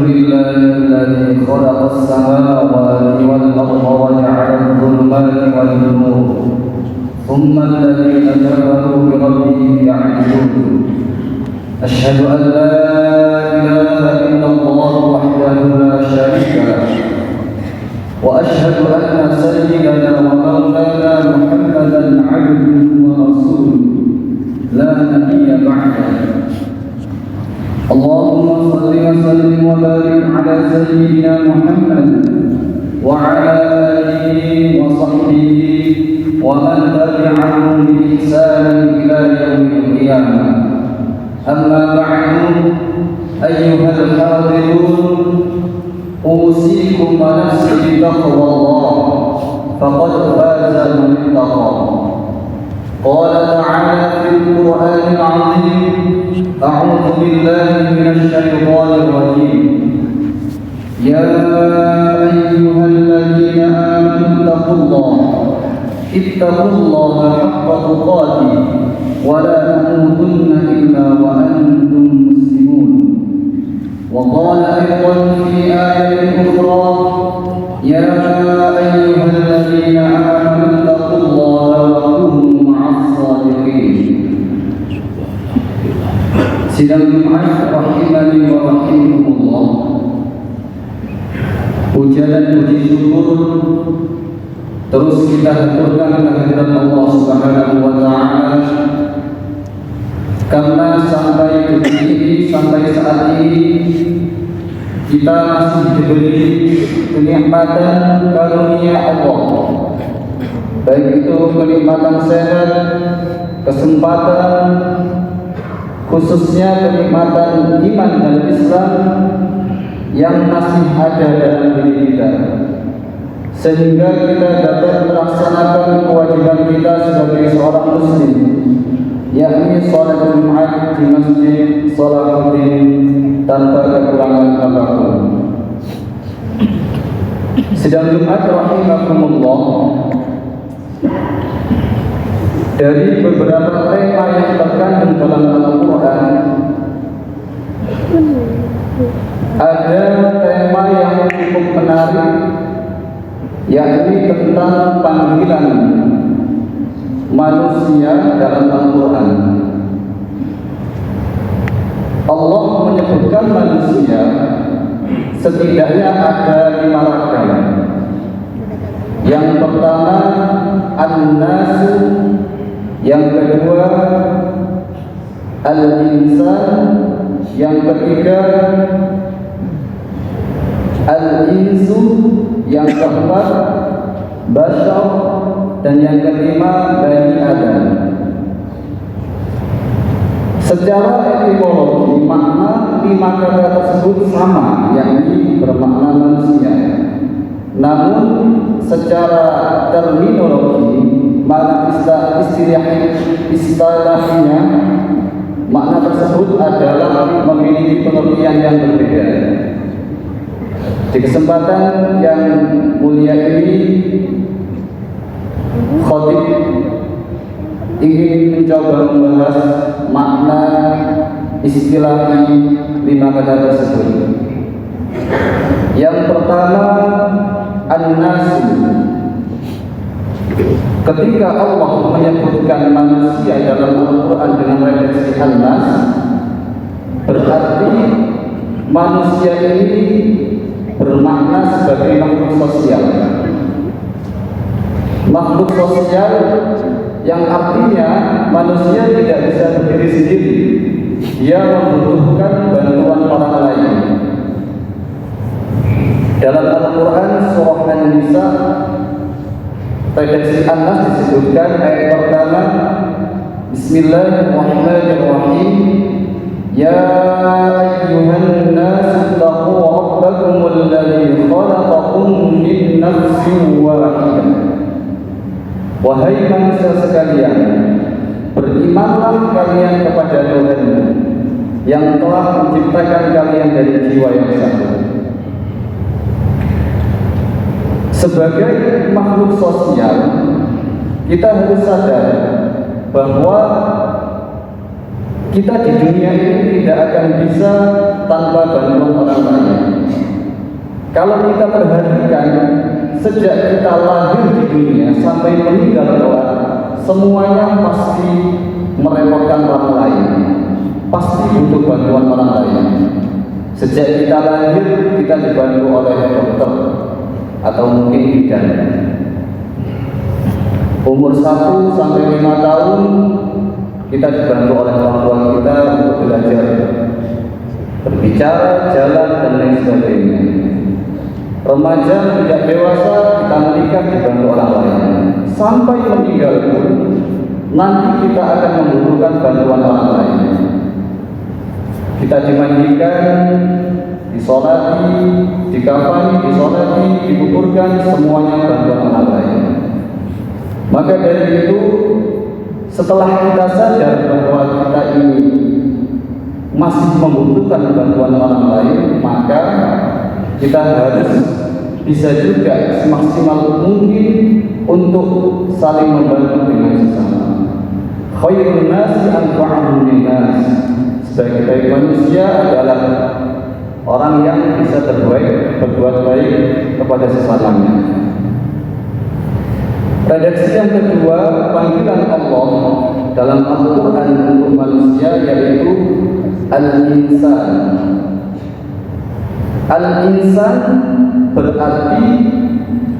لله الذي خلق السماوات والأرض وجعل الظلمات والنور ثم الذين كفروا بربهم يعدلون أشهد أن لا إله إلا الله وحده لا شريك له وأشهد أن سيدنا ومولانا محمدا عبده ورسوله لا نبي بعده. اللهم صل وسلم وبارك على سيدنا محمد وعلى آله وصحبه ومن تبعهم بإحسان إلى يوم القيامة. أما بعد، أيها الحاضرون، أوصيكم ونفسي بتقوى الله فقد فاز من اتقى. قال تعالى في القرآن العظيم: أعوذ بالله من الشيطان الرجيم. يا أيها الذين آمنوا اتقوا الله حق تقاته ولا تموتن إلا وأنتم مسلمون. وقال أيضا في آية أخرى: يا أيها الذين آمنوا اتقوا الله وكونوا مع الصادقين. Sidang Jumat rahimani wa rahimakumullah. Puja dan puji syukur terus kita haturkan kehadirat Allah Subhanahu wa taala, karena sampai detik ini, sampai saat ini kita masih diberi kenikmatan karunia Allah, baik itu kenikmatan sehat, kesempatan, khususnya kenikmatan iman dan Islam yang masih ada dalam diri kita, sehingga kita dapat melaksanakan kewajiban kita sebagai seorang muslim, yakni sholat Jumat di Masjid Salahuddin tanpa kekurangan apapun. Sidang Jumat rahimakumullah, dari beberapa tema yang terkandung dalam Al-Quran, ada tema yang cukup menarik, yakni tentang panggilan manusia dalam Al-Quran. Allah menyebutkan manusia setidaknya ada 5 ragam. Yang pertama An-Nasu, yang kedua Al-Insan, yang ketiga Al-Insu, yang keempat Bashar, dan yang kelima Bani Adam. Secara etimologi, makna 5 kata tersebut sama, yakni bermakna manusia. Namun secara terminologi, makna istilahnya, makna tersebut adalah memiliki pengertian yang berbeda. Di kesempatan yang mulia ini, Khatib ingin mencoba membahas makna istilah 5 kata tersebut. Yang pertama, An-Nasu. Ketika Allah menyebutkan manusia dalam Al-Quran dengan redaksi An-Nas, berarti manusia ini bermakna sebagai makhluk sosial. Makhluk sosial yang artinya manusia tidak bisa berdiri sendiri, dia membutuhkan bantuan orang lain. Dalam Al-Quran surah An-Nisa, redaksi An-Nas disebutkan ayat pertama, Bismillahirrahmanirrahim. Ya ayyuhan nas taqu rabbakumul ladzi khalaqakum min nafsin wahidah. Wahai manusia sekalian, berimanlah kalian kepada Tuhan yang telah menciptakan kalian dari jiwa yang satu. Sebagai makhluk sosial, kita harus sadar bahwa kita di dunia ini tidak akan bisa tanpa bantuan orang lain. Kalau kita perhatikan, sejak kita lahir di dunia sampai meninggal kelak, semuanya pasti merepotkan orang lain, pasti butuh bantuan orang lain. Sejak kita lahir, kita dibantu oleh dokter atau mungkin bidan. Umur 1 sampai 5 tahun kita dibantu oleh orang tua kita untuk belajar berbicara, jalan, dan lain sebagainya. Remaja tidak dewasa kita menikah dibantu orang lain. Sampai meninggal pun nanti kita akan membutuhkan bantuan orang lain. Kita dimandikan, disolati, dikafani, disolati, dikuburkan, semuanya bantuan orang lain. Maka dari itu, setelah kita sadar bahwa kita ini masih membutuhkan bantuan orang lain, maka kita harus bisa juga semaksimal mungkin untuk saling membantu dengan sesama. Khairun nasi anfa'uhum linnas. Sebaik-baik manusia adalah orang yang bisa berbuat baik kepada sesamanya. Redaksi yang kedua, panggilan Allah dalam Al-Quran untuk manusia yaitu Al-Insan. Al-Insan berarti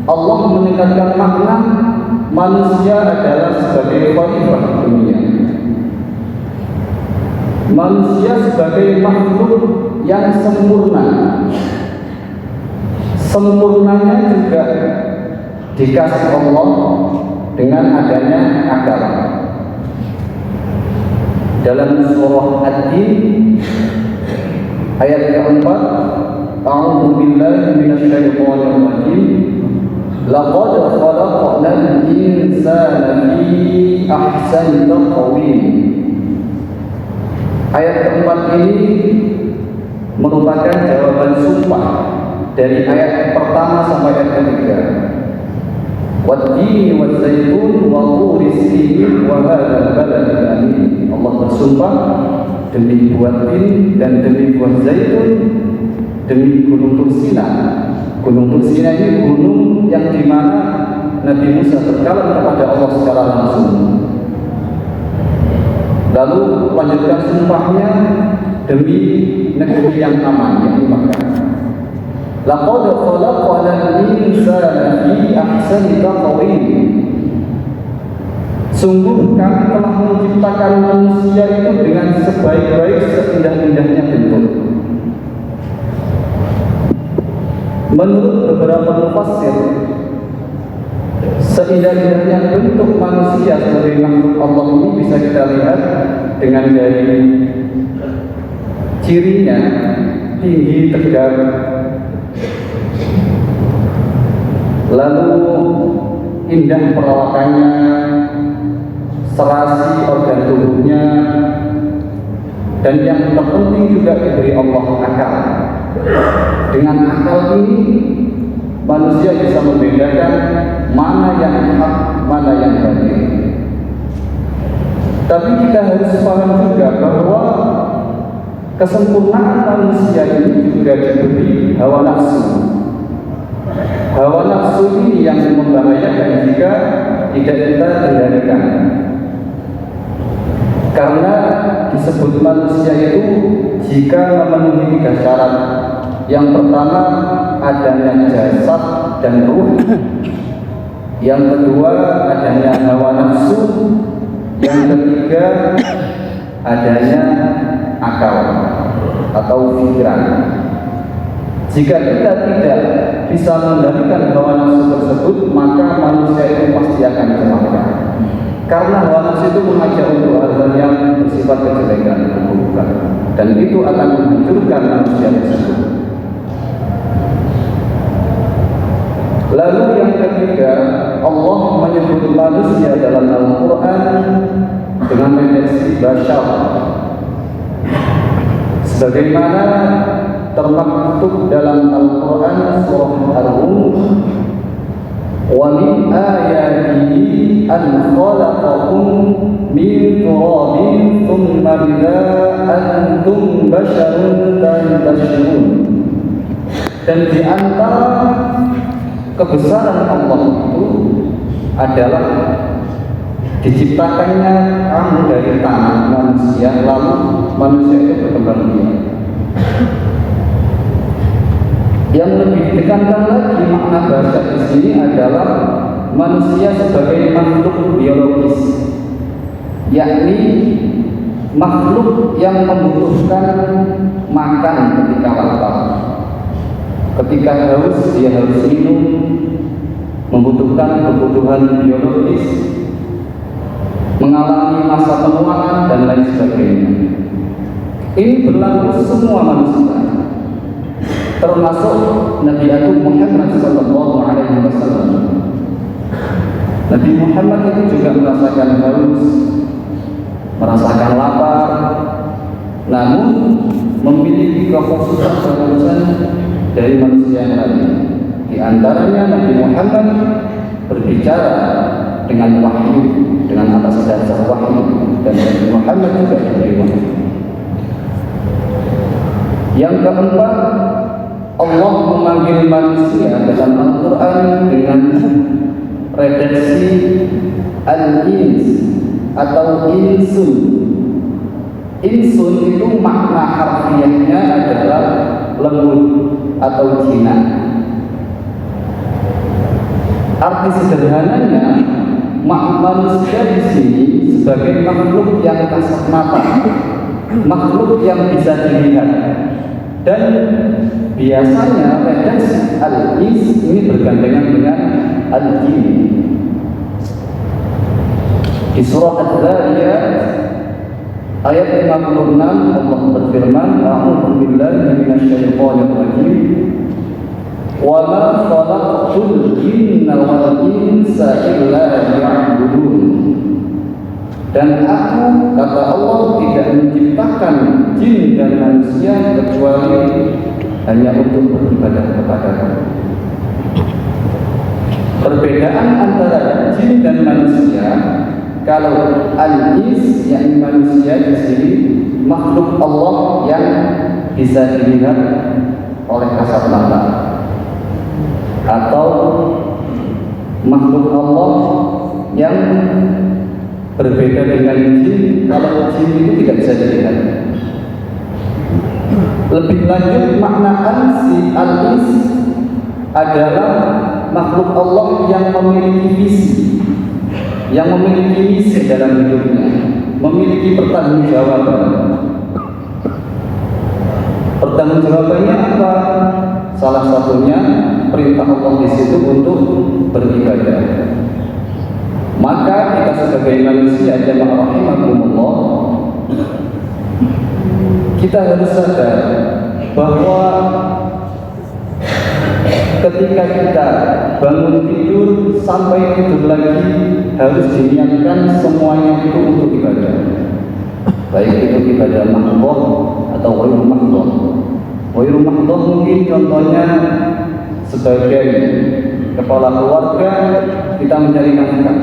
Allah meningkatkan makna manusia adalah sebagai khalifah dunia. Manusia sebagai makhluk yang sempurna. Sempurnanya juga dikasih Allah dengan adanya akal. Dalam surah Ad-Din ayat keempat, A'udzu billahi minasyaitonir rajim. Laqad khalaqnal insana fi ahsani taqwim. Ayat keempat ini merupakan jawaban sumpah dari ayat pertama sampai ayat ketiga. Wad-dini waz-zaitun wa turi sinin wa hadzal baladil amin. Allah bersumpah demi buah tin dan demi buah zaitun, demi gunung Tursina. Gunung Tursina ini gunung yang dimana Nabi Musa berkalam kepada Allah secara langsung. Lalu lanjutkan sumpahnya demi negeri yang aman, yang Makkah. Laqad khalaqnal insana fi ahsani taqwim. Sungguh kami telah menciptakan manusia itu dengan sebaik-baik, seindah-indahnya bentuk. Menurut beberapa mufassir, seindah-indahnya bentuk manusia sebagai makhluk Allah ini bisa kita lihat dengan dari cirinya tinggi, tegak, lalu indah perawakannya, serasi organ tubuhnya, dan yang terpenting juga diberi Allah akal. Dengan akal ini manusia bisa membedakan mana yang hak, mana yang batil. Tapi kita harus paham juga bahwa kesempurnaan manusia ini juga diberi hawa nafsu. Hawa nafsu ini yang membahayakan jika tidak kita kendalikan. Karena disebut manusia itu jika memenuhi 3 syarat. Yang pertama adanya jasad dan ruh. Yang kedua adanya hawa nafsu. Yang ketiga adanya akal atau pikiran. Jika kita tidak bisa mengendalikan hawa nafsu tersebut, maka manusia itu pasti akan celaka. Karena hawa nafsu itu mengajak untuk hal-hal yang bersifat kejelekan, keburukan, dan itu akan menghancurkan manusia tersebut. Lalu yang ketiga, Allah menyebut manusia dalam Al-Quran dengan redaksi basyar, sebagaimana termaktub dalam Al-Quran surah Ar-Rum, wa min ayatihi an khalaqakum min turabin thumma idza antum basyarun tantashirun. Dan di antara kebesaran Allah itu adalah diciptakannya kamu dari tanah manusia, lalu manusia itu berkembang biak. Yang lebih ditekankan lagi makna bahasa di sini adalah manusia sebagai makhluk biologis, yakni makhluk yang membutuhkan makan ketika lapar. Ketika haus dia harus minum, membutuhkan kebutuhan biologis, mengalami masa penuaan dan lain sebagainya. Ini berlaku semua manusia, termasuk Nabi Agung Muhammad SAW. Nabi Muhammad itu juga merasakan haus, merasakan lapar, namun memiliki kekhususan dari manusia yang lain. Di antaranya Nabi Muhammad berbicara dengan wahyu, dengan atas dasar wahyu, dan Nabi Muhammad juga diberi wahyu. Yang keempat, Allah memanggil manusia dalam Al-Quran dengan redaksi al-ins atau insun. Insun itu makna harfiahnya adalah lembut atau jinak. Arti sederhananya, manusia di sini sebagai makhluk yang kasat mata, makhluk yang bisa dilihat. Dan biasanya redaksi al-ins ini bergandengan dengan al-jin. Di surah Al-Zariyat ayat 56 Allah berfirman, "A'udzu billahi minasyaitonir rajim. Wa ma khalaqtul jinna wal insa illa liya'budun." Dan aku, kata Allah, tidak menciptakan jin dan manusia kecuali hanya untuk beribadah kepadaku. Perbedaan antara jin dan manusia, kalau al-ins yang manusia di sini makhluk Allah yang bisa dilihat oleh kasat mata, atau makhluk Allah yang berbeda dengan jin. Kalau jin itu tidak bisa dilihat. Lebih lanjut, makna al-ins adalah makhluk Allah yang memiliki visi, yang memiliki misi dalam hidupnya, memiliki pertanggungjawaban. Pertanggungjawabannya apa? Salah satunya perintah Allah di situ untuk beribadah. Maka kita sebagai manusia jamaah rahimakumullah, kita harus sadar bahwa ketika kita bangun tidur sampai tidur lagi harus diniatkan semuanya itu untuk ibadah, baik itu ibadah mahdhah atau ghairu mahdhah. Ghairu mahdhah mungkin contohnya sebagai kepala keluarga kita mencari nafkah.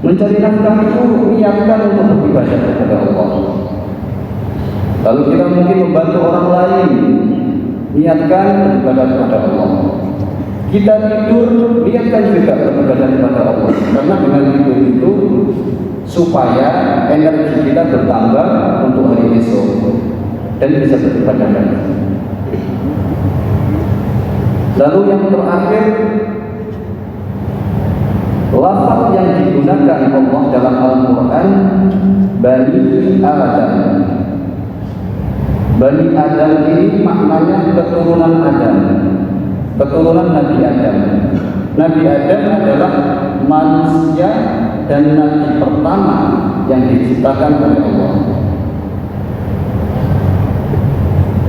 Mencari nafkah itu niatkan untuk beribadah kepada Allah. Lalu kita mungkin membantu orang lain, niatkan beribadah kepada Allah. Kita tidur, niatkan juga beribadah kepada Allah. Karena dengan tidur itu supaya energi kita bertambah untuk hari esok dan bisa beribadah lagi. Lalu yang terakhir, lafaz yang digunakan Allah dalam Al-Quran, Bani Adam. Bani Adam ini maknanya keturunan Adam, keturunan Nabi Adam. Nabi Adam adalah manusia dan nabi pertama yang diciptakan oleh Allah.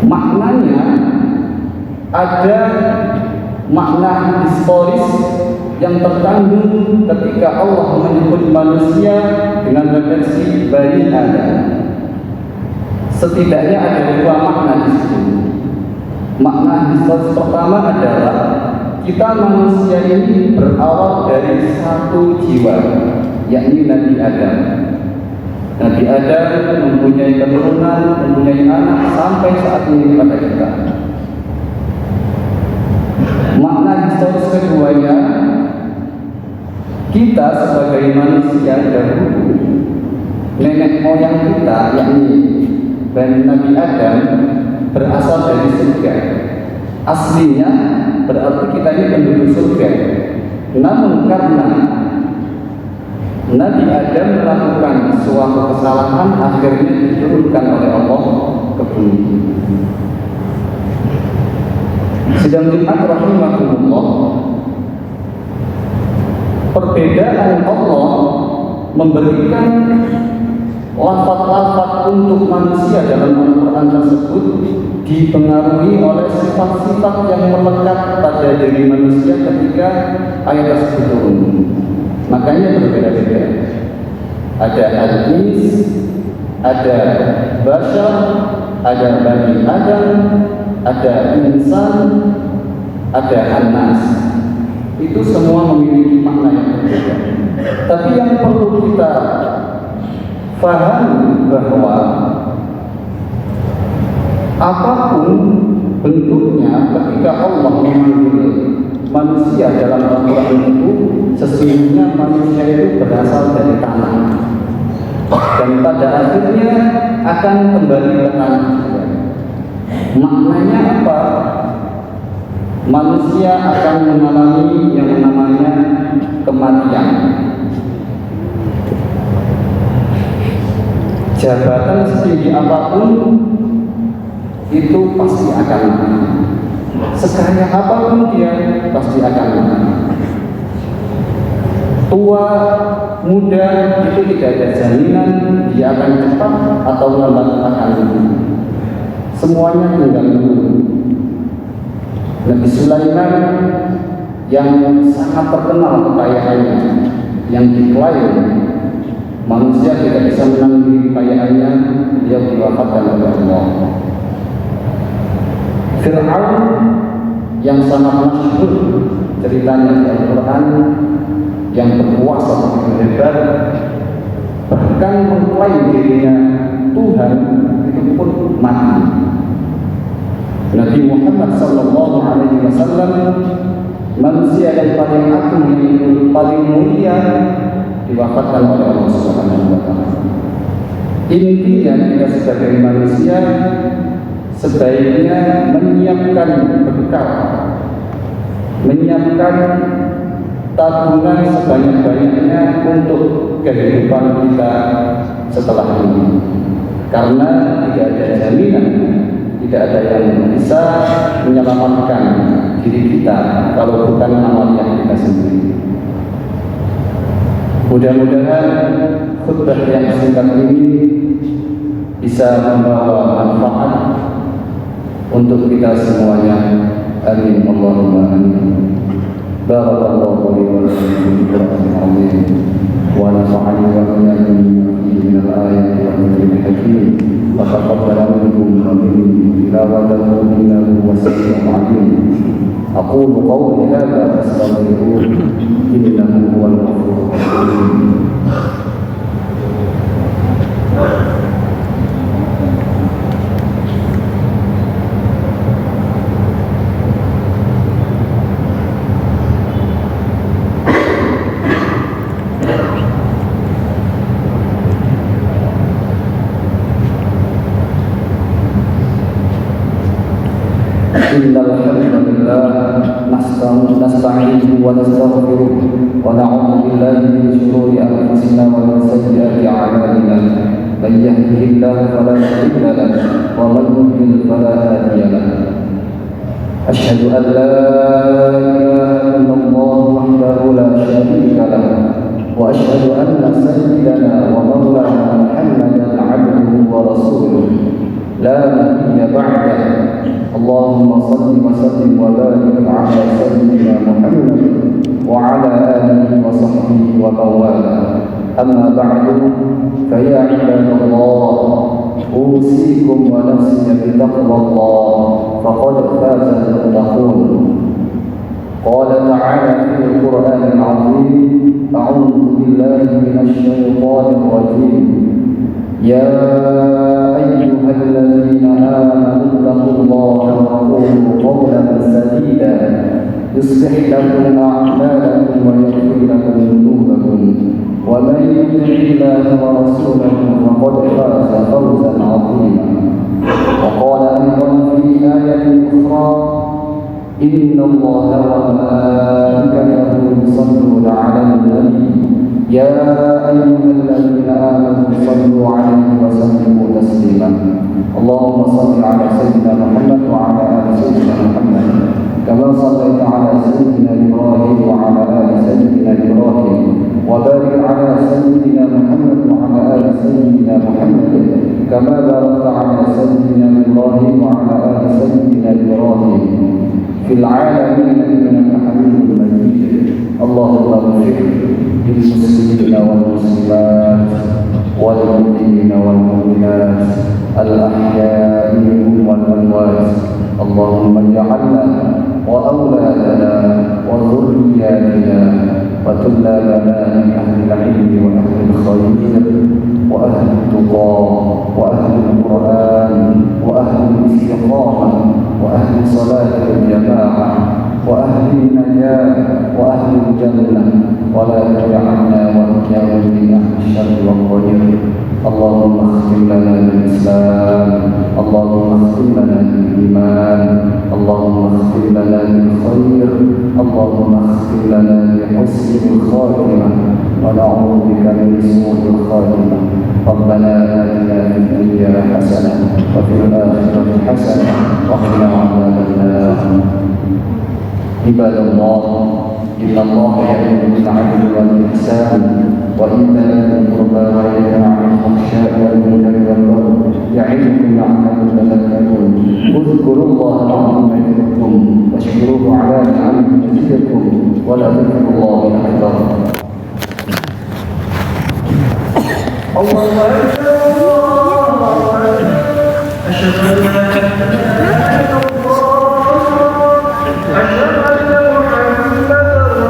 Maknanya ada makna historis yang terkandung ketika Allah menyebut manusia dengan redaksi Bani Adam. Setidaknya ada dua makna di situ. Makna historis pertama adalah kita manusia ini berawal dari satu jiwa, yakni Nabi Adam. Nabi Adam mempunyai keturunan, mempunyai anak sampai saat ini pada kita. Makna historis keduanya, kita sebagai manusia dahulu, nenek moyang kita yakni Nabi Adam berasal dari surga. Aslinya berarti kita ini penduduk surga. Namun karena Nabi Adam melakukan suatu kesalahan, akhirnya diturunkan oleh Allah ke bumi. Sedang jemaat rahimahumullah, perbedaan Allah memberikan lafaz-lafaz untuk manusia dalam Al-Quran tersebut dipengaruhi oleh sifat-sifat yang melekat pada diri manusia ketika ayat tersebut turun. Makanya berbeda-beda. Ada al-ins, ada bashar, ada bani Adam, ada insan, ada anas. Itu semua memiliki makna yang berbeda. Tapi yang perlu kita pahami bahwa apapun bentuknya, ketika Allah memanggil manusia dalam Al-Quran itu, sesungguhnya manusia itu berasal dari tanah dan pada akhirnya akan kembali ke tanah juga. Maknanya apa? Manusia akan mengalami yang namanya kematian. Jabatan setinggi apapun itu pasti akan mati. Sekaya apapun dia pasti akan mati. Tua, muda itu tidak ada jaminan dia akan cepat atau lambat akan mati. Semuanya tinggal menunggu. Nabi Sulaiman yang sangat terkenal kekayaannya, yang diklaim manusia tidak bisa menanggung kekayaannya, dia diwafatkan oleh Allah. Fir'aun yang sangat masyhur ceritanya di Al-Quran, yang berkuasa begitu hebat, bahkan mengklaim dirinya Tuhan, itu pun mati. Nabi Muhammad sallallahu alaihi wasallam, manusia yang paling agung, yang paling mulia, diwafatkan oleh Allah Subhanahu wa taala. Intinya kita sebagai manusia sebaiknya menyiapkan bekal, menyiapkan tabungan sebanyak-banyaknya untuk kehidupan kita setelah ini, karena tidak ada jaminan, tidak ada yang bisa menyelamatkan diri kita kalau bukan amal yang kita sendiri. Mudah-mudahan khutbah yang singkat ini bisa membawa manfaat untuk kita semuanya. Amin Allahumma amin. Barakallahu li wa lakum fil Qur'anil azim wa nafa'ani wa iyyakum min al-ayati wa min al-hakim. وتقبل منكم ومني تلاوته انه هو السميع العليم. اقول قولي هذا فاستغفروه انه هو الغفور الرحيم. نستعينه ونستغفره ونعوذ بالله من شرور انفسنا ومن سيئات اعمالنا. من يهده الله فلا مضل له ومن يضلل فلا هادي له. اشهد ان لا اله الا الله وحده لا شريك له واشهد ان سيدنا ومولانا محمدا عبده ورسوله لا نبي بعده. اللهم صل وسلم وبارك على سيدنا محمد وعلى آله وصحبه ومن والاه. أما بعد فيا عباد الله، أوصيكم ونفسي بتقوى الله فقد فاز المتقون. قال تعالى في القرآن العظيم: أعوذ بالله من الشيطان الرجيم. يا أيها الذين آمنوا اتقوا الله وقولوا قولا سديدا يصلح لكم أعمالكم ويغفر لكم ذنوبكم ومن يطع الله ورسوله فقد فاز فوزا عظيما. وقال أيضا في آية أخرى: إن الله وملائكته يصلون على النبي يا أيها الذين آمنوا صلوا عليه وسلموا تسليما. اللهم صل على سيدنا محمد وعلى آل سيدنا محمد كما صليت على سيدنا إبراهيم وعلى آل سيدنا إبراهيم وبارك على سيدنا محمد وعلى آل سيدنا محمد كما باركت على سيدنا إبراهيم وعلى آل سيدنا إبراهيم في العالمين إنك حميد مجيد. اللهم اغفر للمسلمين والمسلمات والمؤمنين والمؤمنات الأحياء منهم والأموات. اللهم اجعلنا وأولادنا وذرياتنا وطلابنا من أهل العلم وأهل الخير وأهل التقى وأهل القرآن وأهل الاستقامة وأهل صلاة الجماعة وأهل النجاة وأهل الجنة، ولا تجعلنا وإياهم من أهل الشر والضير. اللهم اختم لنا بالإسلام، اللهم اختم لنا بالإيمان، اللهم اختم لنا بالخير، اللهم اختم لنا بحسن الخاتمة، ونعوذ بك من سوء الخاتمة. ربنا آتنا في الدنيا حسنة وفي الآخرة حسنة وقنا عذاب النار. عباد الله، إن الله يأمر بالعدل والإحسان وإيتاء ذي القربى وينهى عن الفحشاء والمنكر والبغي يعظكم لعلكم تذكرون. اذكروا الله العظيم يذكركم واشكروه على نعمه يزدكم ولذكر الله أكبر. الله أكبر، الله أكبر، أشهد أن لا إله إلا الله، أشهد أن محمدا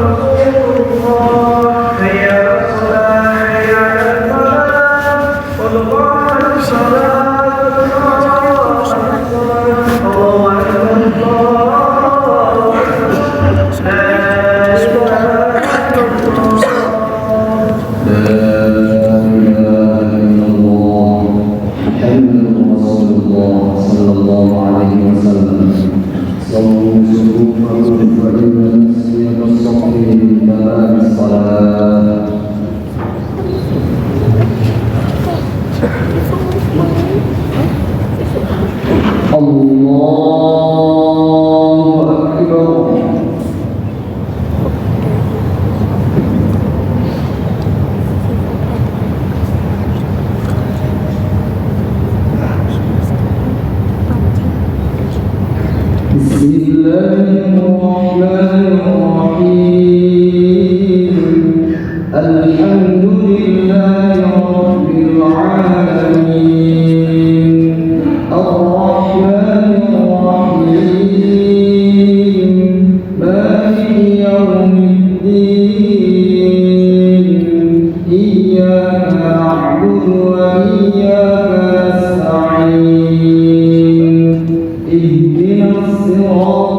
رسول الله. حي على الصلاة، حي على الفلاح، قد قامت الصلاة، قد قامت الصلاة. الله أكبر، الله أكبر، لا إله إلا الله، لا إله إلا الله، محمد رسول الله صلى الله عليه وسلم. صلوا صفوفكم فإن تسمية الصف من تمام الصلاة. الله أكبر. بسم الله الرحمن الرحيم. الحمد لله رب العالمين، الرحمن الرحيم، مالك يوم الدين، إياك نعبد وإياك نستعين، اهدنا الصراط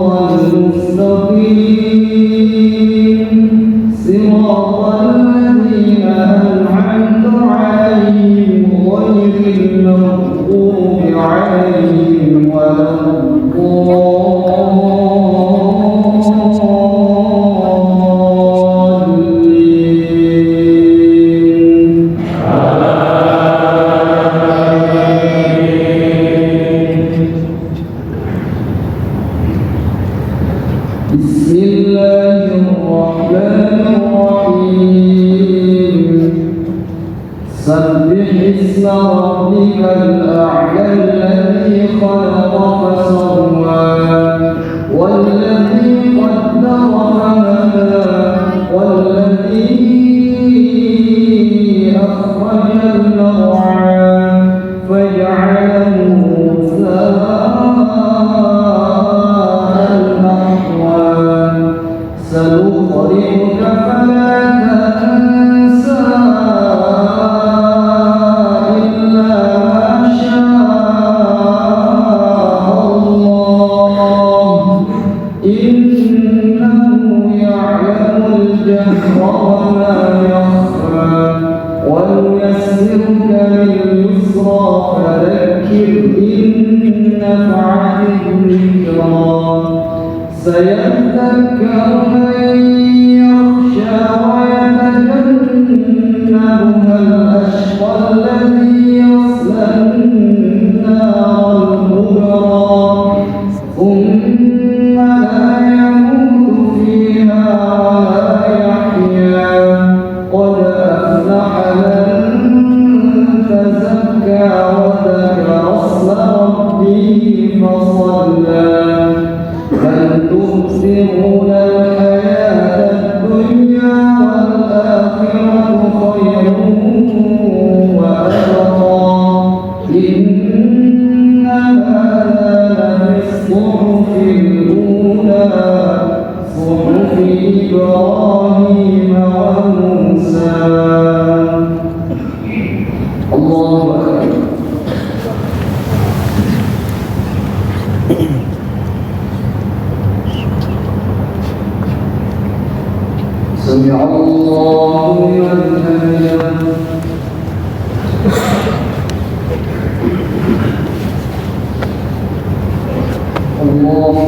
المستقيم، صراط الذين أنعمت عليهم غير المغضوب عليهم ولا الضالين. بسم الله الرحمن الرحيم. سبح اسم ربك الأعلى الذي خلق فسوى والذي قدر فهدى والذي أخرج المرعى فجعله غثاء نحوا. سنقرئك فلا تنسى إلا ما شاء الله، إنه يعلم الجهر وما يخفى. ونيسرك لليسرى فذكر إن نفعت الذكرى. سيذكر من يخشى ويتجنبها الأشقى الذي يصلى النار الكبرى ثم لا يموت فيها ولا يحيا. قد أفلح من تزكى وذكر اسم ربه فصلى. بل تؤثرون الحياة الدنيا والآخرة خير إبراهيم وموسى الله أكبر سمع الله لمن حمده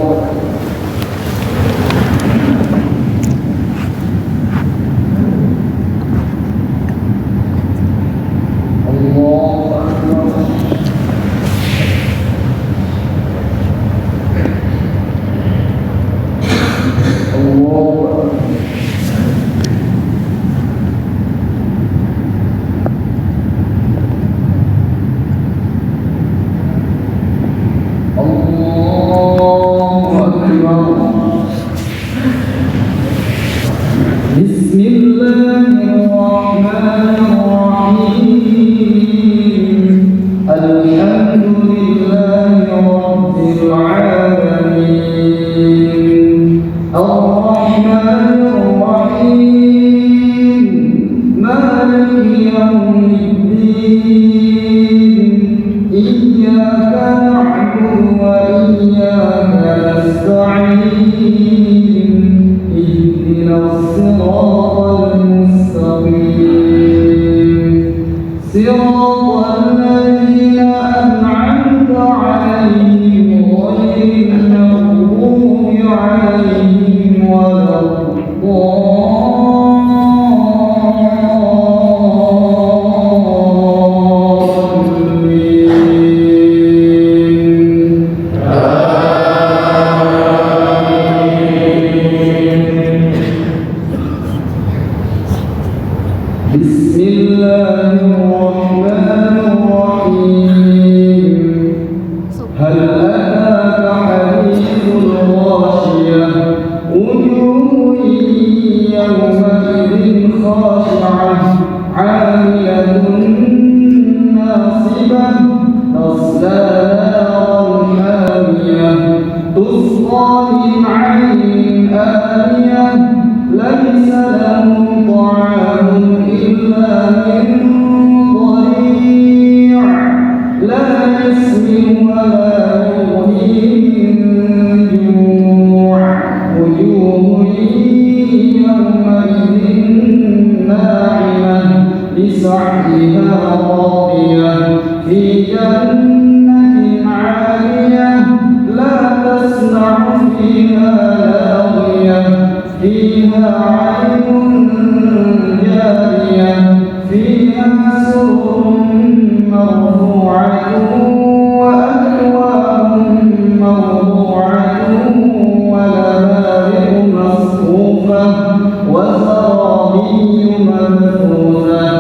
الله بسم الله الرحمن الرحيم الحمد لله رب العالمين الرحمن الرحيم مالك يوم الدين إياك نعبد وإياك نستعين اهدنا الصراط المستقيم صراط الذين أنعمت عليهم غير المغضوب عليهم ولا بسم الله الرحمن الرحيم هل أتاك حديث الغاشية وجوه يومئذ خاشعة عاملة ناصبة تصلى نارا حامية تسقى من عين آنية ليس لهم طعام إلا من ضريع لا يسمن ولا يغني من جوع وجوه يومئذ ناعمة لسعيها راضية في جنة عالية لا تسمع فيها لاغية فيها عين جارية فيها سرر مرفوعة وأكواب موضوعة ونمارق مصفوفة وزرابي مبثوثة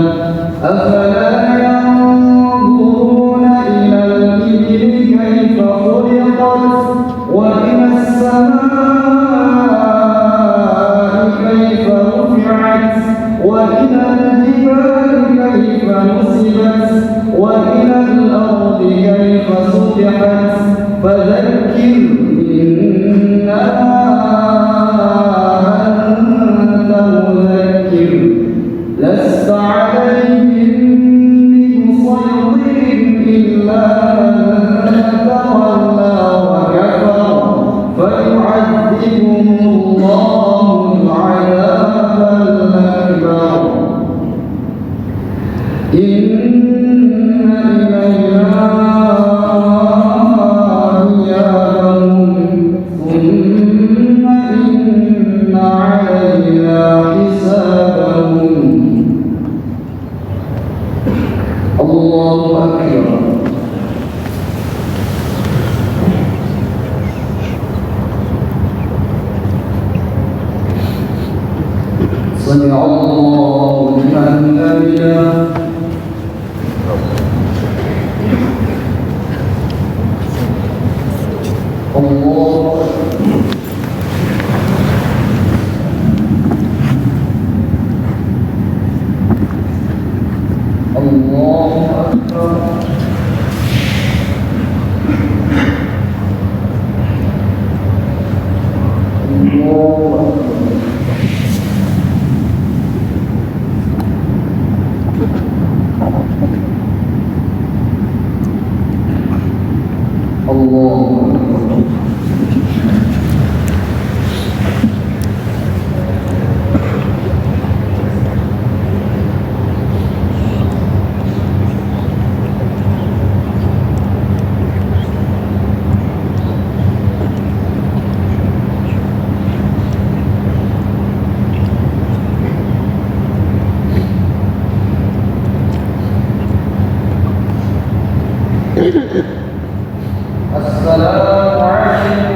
أفلا ينظرون إلى الإبل كيف خلقت وإلى السماء كيف رفعت وإلى الجبال كيف نصبت وإلى الأرض كيف سطحت فذكر إنما أنت مذكر لست عليهم بمسيطر إلا من تولى وكفر فيعذبهم الله العذاب الأكبر إن إلينا إيابهم ثم إن علينا حسابهم الله أكبر سمع الله لمن حمده الله الله أكبر الله أكبر السلام عليكم